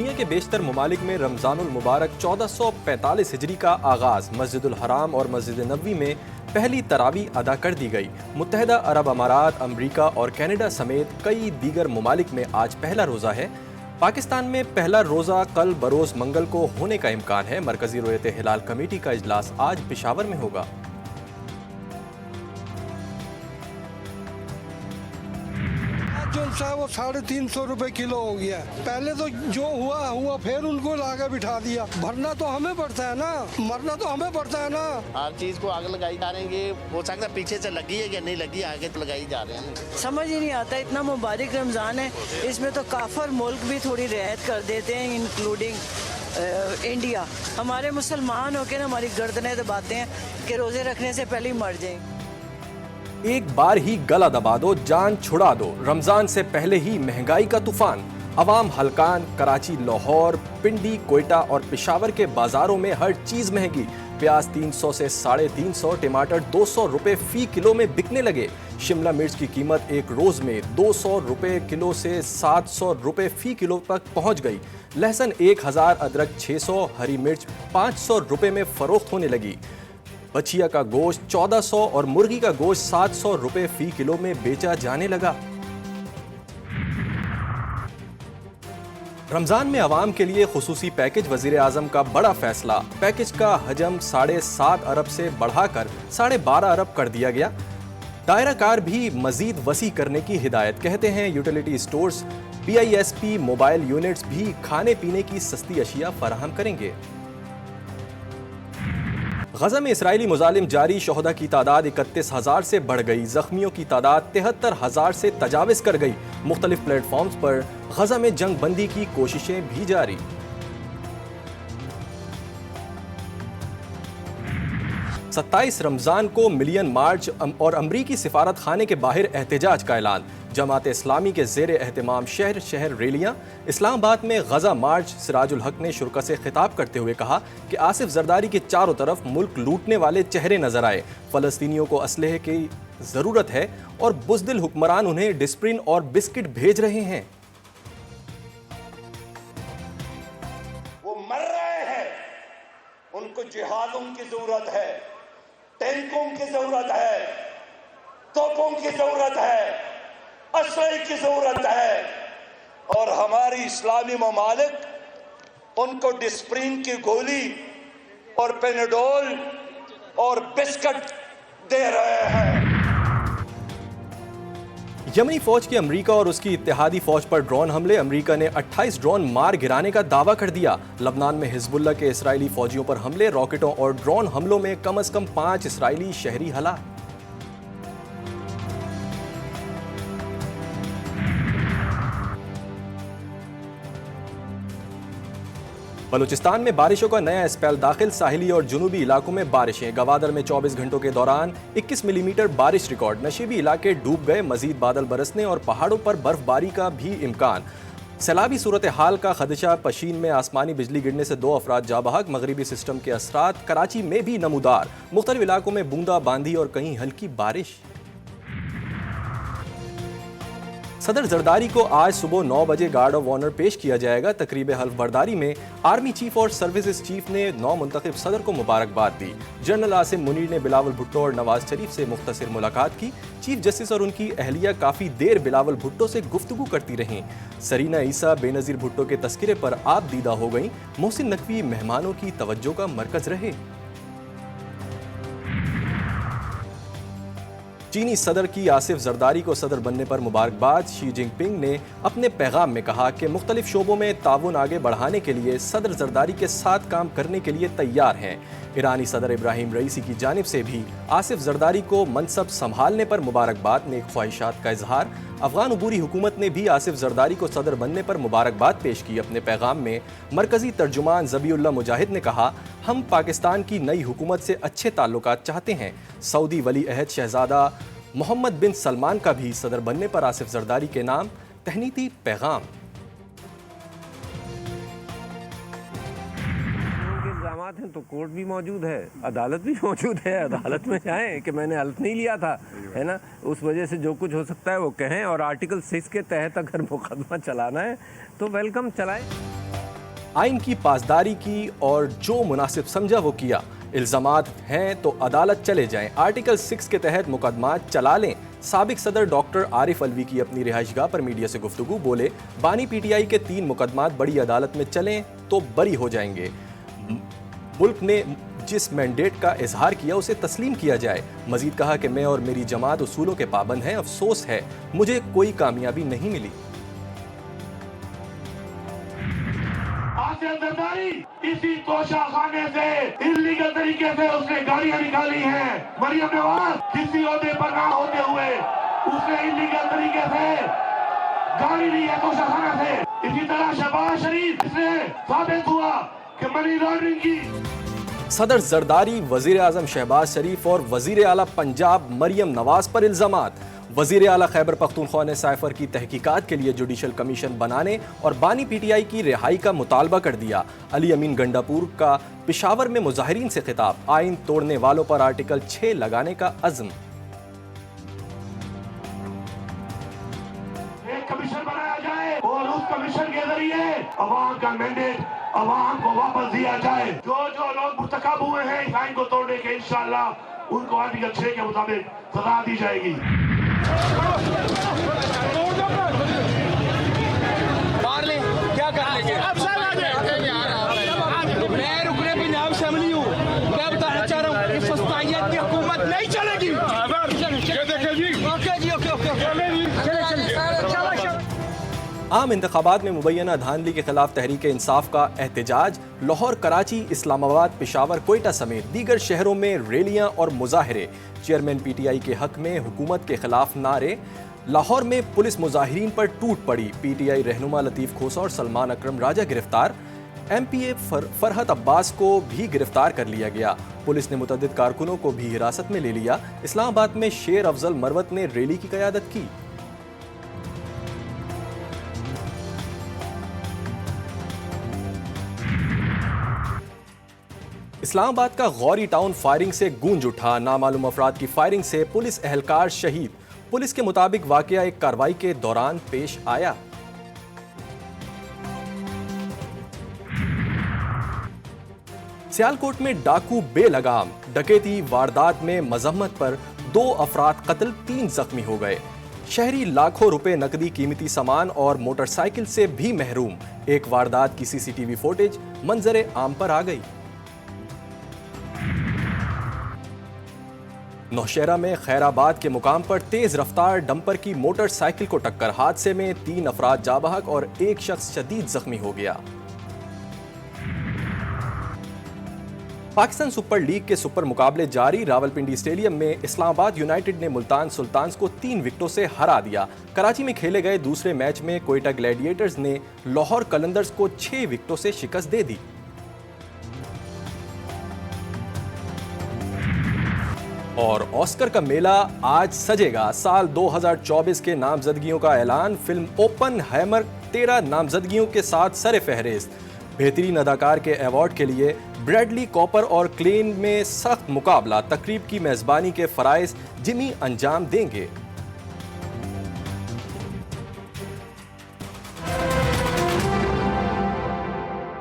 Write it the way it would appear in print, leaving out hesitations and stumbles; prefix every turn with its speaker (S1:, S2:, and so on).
S1: दुनिया के बेशतर ममालिक में रमज़ानुल मुबारक 1445 हिजरी का आगाज़ मस्जिदुल हराम और मस्जिद नबवी में पहली तरावी अदा कर दी गई। मुत्तहिदा अरब अमारात, अमरीका और कनाडा समेत कई दीगर ममालिक में आज पहला रोज़ा है। पाकिस्तान में पहला रोज़ा कल बरोज़ मंगल को होने का इम्कान है। मरकज़ी रुयत हिलाल कमेटी का इजलास आज पेशावर में होगा।
S2: जो है वो 350 रुपए किलो हो गया। पहले तो जो हुआ फिर उनको लाकर बिठा दिया। भरना तो हमें पड़ता है ना, मरना तो हमें पड़ता है ना।
S3: हर चीज को आग लगाई जा रहे हैं। हो सकता है पीछे से लगी है या नहीं लगी, आगे तो लगाई जा रहे हैं।
S4: समझ ही नहीं आता, इतना मुबारक रमज़ान है, इसमें तो काफर मुल्क भी थोड़ी रियायत कर देते हैं, इंक्लूडिंग इंडिया। हमारे मुसलमान होकर ना हमारी गर्दनें दबाते हैं कि रोज़े रखने से पहले ही मर जाएं।
S1: एक बार ही गला दबा दो, जान छुड़ा दो। रमजान से पहले ही महंगाई का तूफान। अवाम हलकान, कराची, लाहौर, पिंडी, कोयटा और पेशावर के बाजारों में हर चीज महंगी। प्याज 300 से 350, टमाटर 200 रुपए फी किलो में बिकने लगे। शिमला मिर्च की कीमत एक रोज में 200 रुपए किलो से 700 रुपए फी किलो तक पहुंच गई। लहसुन 1000, अदरक 600, हरी मिर्च 500 रुपए में फरोख्त होने लगी। बछिया का गोश्त 1400 और मुर्गी का गोश्त 700 रुपए फी किलो में बेचा जाने लगा। रमजान में अवाम के लिए खुसूसी पैकेज। वजीर आजम का बड़ा फैसला। पैकेज का हजम 7.5 अरब से बढ़ाकर 12.5 अरब कर दिया गया। दायरा कार भी मजीद वसी करने की हिदायत। कहते हैं utility stores, PISP mobile units भी खाने पीने की सस्ती अशिया फराहम करेंगे। गजा में इसराइली मुजालिम जारी। शोहदा की तादाद 31,000 से बढ़ गई। जख्मियों की तादाद 73,000 से तजाविज कर गई। मुख्तलिफ प्लेटफॉर्म्स पर गजा में जंग बंदी की कोशिशें भी जारी। 27 रमजान को मिलियन मार्च और अमरीकी सिफारत खाने के बाहर एहतजाज का ऐलान। जमात इस्लामी के ज़ेरे एहतमाम शहर शहर रैलियाँ। इस्लामाबाद में गजा मार्च। सिराजुल हक ने शुरा से खिताब करते हुए कहा कि आसिफ जरदारी के चारों तरफ मुल्क लूटने वाले चेहरे नजर आए। फ़लस्तीनियों को असलहे की ज़रूरत है और बुज़दिल हुक्मरान उन्हें डिस्प्रिन और बिस्किट भेज रहे हैं।
S5: वो मर रहे हैं, उनको जिहादों की जरूरत है, टैंकों की जरूरत है, तोपों की जरूरत है, असलहे की जरूरत है। और हमारी इस्लामी ममालिक उनको डिस्प्रिन की गोली और पेनाडोल और बिस्किट दे रहे हैं।
S1: यमनी फौज के अमरीका और उसकी इत्तेहादी फौज पर ड्रोन हमले। अमरीका ने 28 ड्रोन मार गिराने का दावा कर दिया। लबनान में हिजबुल्लाह के इसराइली फौजियों पर हमले। रॉकेटों और ड्रोन हमलों में कम से कम 5 इसराइली शहरी हलाक। बलूचिस्तान में बारिशों का नया स्पेल दाखिल। साहिली और जुनूबी इलाकों में बारिशें। गवादर में 24 घंटों के दौरान 21 मिलीमीटर बारिश रिकॉर्ड। नशीबी इलाके डूब गए। मजीद बादल बरसने और पहाड़ों पर बर्फबारी का भी इम्कान। सैलाबी सूरत हाल का खदशा। पशीन में आसमानी बिजली गिरने से 2 अफराद जाँ बहक। मगरबी सिस्टम के असरात कराची में भी नमूदार। मुख्तलिफ इलाकों में बूंदा बांदी और कहीं हल्की बारिश। सदर जरदारी को आज सुबह 9 बजे गार्ड ऑफ ऑनर पेश किया जाएगा। तकरीब हल्फ बर्दारी में आर्मी चीफ और सर्विसेज चीफ ने नौ मुंतखब सदर को मुबारकबाद दी। जनरल आसिम मुनीर ने बिलावल भुट्टो और नवाज शरीफ से मुख्तसर मुलाकात की। चीफ जस्टिस और उनकी अहलिया काफ़ी देर बिलावल भुट्टो से गुफ्तगू करती रहीं। सरीना ईसा बेनज़ीर भुट्टो के तस्करे पर आप दीदा हो गईं। मोहसिन नकवी मेहमानों की तवज्जो का मरकज रहे। चीनी सदर की आसिफ जरदारी को सदर बनने पर मुबारकबाद। शी जिनपिंग ने अपने पैगाम में कहा कि मुख्तलिफ शोबों में ताउन आगे बढ़ाने के लिए सदर जरदारी के साथ काम करने के लिए तैयार हैं। ईरानी सदर इब्राहिम रईसी की जानिब से भी आसिफ जरदारी को मनसब संभालने पर मुबारकबाद। नेक ख्वाहिशात का इजहार। अफगान अबूरी हुकूमत ने भी आसिफ जरदारी को सदर बनने पर मुबारकबाद पेश की। अपने पैगाम में मरकजी तर्जुमान ज़बीउल्लाह मुजाहिद ने कहा, हम पाकिस्तान की नई हुकूमत से अच्छे ताल्लुकात चाहते हैं। सऊदी वली अहद शहजादा मोहम्मद बिन सलमान का भी सदर बनने पर आसिफ जरदारी के नाम तहनीती पैगाम।
S6: इल्जामात हैं तो कोर्ट भी मौजूद है, अदालत भी मौजूद है। अदालत में जाएं कि मैंने हल्फ नहीं लिया था, है ना, उस वजह से जो कुछ हो सकता है वो कहें। और आर्टिकल 6 के तहत अगर मुकदमा चलाना है तो वेलकम, चलाएं।
S1: आइन की पासदारी की और जो मुनासिब समझा वो किया। इल्ज़ामात हैं तो अदालत चले जाएं, आर्टिकल 6 के तहत मुकदमात चला लें। साबिक सदर डॉक्टर आरिफ अलवी की अपनी रिहाइशगाह पर मीडिया से गुफ्तगू, बोले बानी पीटीआई के 3 मुकदमात बड़ी अदालत में चलें तो बरी हो जाएंगे। मुल्क ने जिस मैंडेट का इजहार किया उसे तस्लीम किया जाए। मजीद कहा कि मैं और मेरी जमात उसूलों के पाबंद हैं। अफसोस है मुझे कोई कामयाबी नहीं मिली।
S7: आसिफ जरदारी इसी तोशाखाने से इल्लीगल तरीके से उसने गाड़ियां निकाली हैं। मरियम नवाज किसी ओहदे पर ना होते हुए उसने इल्लीगल तरीके से गाड़ी ली है तोशाखाना से। इसी तरह शहबाज शरीफ इसने साबित हुआ कि मनी लॉन्ड्रिंग की।
S1: सदर जरदारी, वजीर आजम शहबाज शरीफ और वजीर आला पंजाब मरियम नवाज पर इल्जामात। वजीर आला खैबर पख्तूनख्वा ने साइफर की तहकीकात के लिए जुडिशल कमीशन बनाने और बानी पीटीआई की रिहाई का मुतालबा कर दिया। अली अमीन गंडापुर का पेशावर में मुजाहिरीन से खिताब, आइन तोड़ने वालों पर आर्टिकल 6 लगाने का अज़्म।
S7: एक कमीशन बनाया जाए और उस कमीशन के जरिए अवाम का मैंडेट अवाम को वापस दिया जाए। जो लोग मुर्तकब हुए हैं इस आइन को तोड़ने के, इंशाअल्लाह उनको आर्टिकल 6 के मुताबिक सजा दी जाएगी।
S8: क्या कर लेंगे? अब सर मैं रुकने पंजाब असेंबली हूँ, मैं बताना चाह रहा हूँ कि फस्तायत की हुकूमत नहीं चलेगी।
S1: आम इंतखाबात में मुबैना धांधली के खिलाफ तहरीक इंसाफ का एहतजाज। लाहौर, कराची, इस्लामाबाद, पेशावर, कोयटा समेत दीगर शहरों में रैलियां और मुजाहरे। चेयरमैन पीटीआई के हक में हुकूमत के खिलाफ नारे। लाहौर में पुलिस मुजाहिरीन पर टूट पड़ी। पीटीआई रहनुमा लतीफ़ खोसा और सलमान अकरम राजा गिरफ्तार। MPA फरहत अब्बास को भी गिरफ्तार कर लिया गया। पुलिस ने मुतअद्दिद कारकुनों को भी हिरासत में ले लिया। इस्लामाबाद में शेर अफजल मरवत ने रैली की क़यादत की। इस्लामाबाद का गौरी टाउन फायरिंग से गूंज उठा। नामालूम अफराद की फायरिंग से पुलिस एहलकार शहीद। पुलिस के मुताबिक वाकया एक कार्रवाई के दौरान पेश आया। सियालकोट में डाकू बेलगाम डकैती वारदात में मजम्मत पर 2 अफराद कत्ल, 3 जख्मी हो गए। शहरी लाखों रुपए नकदी, कीमती सामान और मोटरसाइकिल से भी महरूम। एक वारदात की CCTV फुटेज मंजरे आम पर आ गई। नौशहरा में खैराबाद के मुकाम पर तेज रफ्तार डंपर की मोटरसाइकिल को टक्कर। हादसे में 3 अफराद जाँ बहक और एक शख्स शदीद जख्मी हो गया। पाकिस्तान सुपर लीग के सुपर मुकाबले जारी। रावलपिंडी स्टेडियम में इस्लामाबाद यूनाइटेड ने मुल्तान सुल्तान्स को 3 विकेटों से हरा दिया। कराची में खेले गए दूसरे मैच में कोयटा ग्लैडिएटर्स ने लाहौर कलंदर्स को 6 विकेटों से शिकस्त दे दी। और ऑस्कर का मेला आज सजेगा। साल 2024 के नामजदगियों का ऐलान। फिल्म ओपनहाइमर 13 नामजदगियों के साथ सरे फहरिस्त। बेहतरीन अदाकार के अवार्ड के लिए ब्रैडली कॉपर और क्लेन में सख्त मुकाबला। तकरीब की मेजबानी के फराइज जिमी अंजाम देंगे।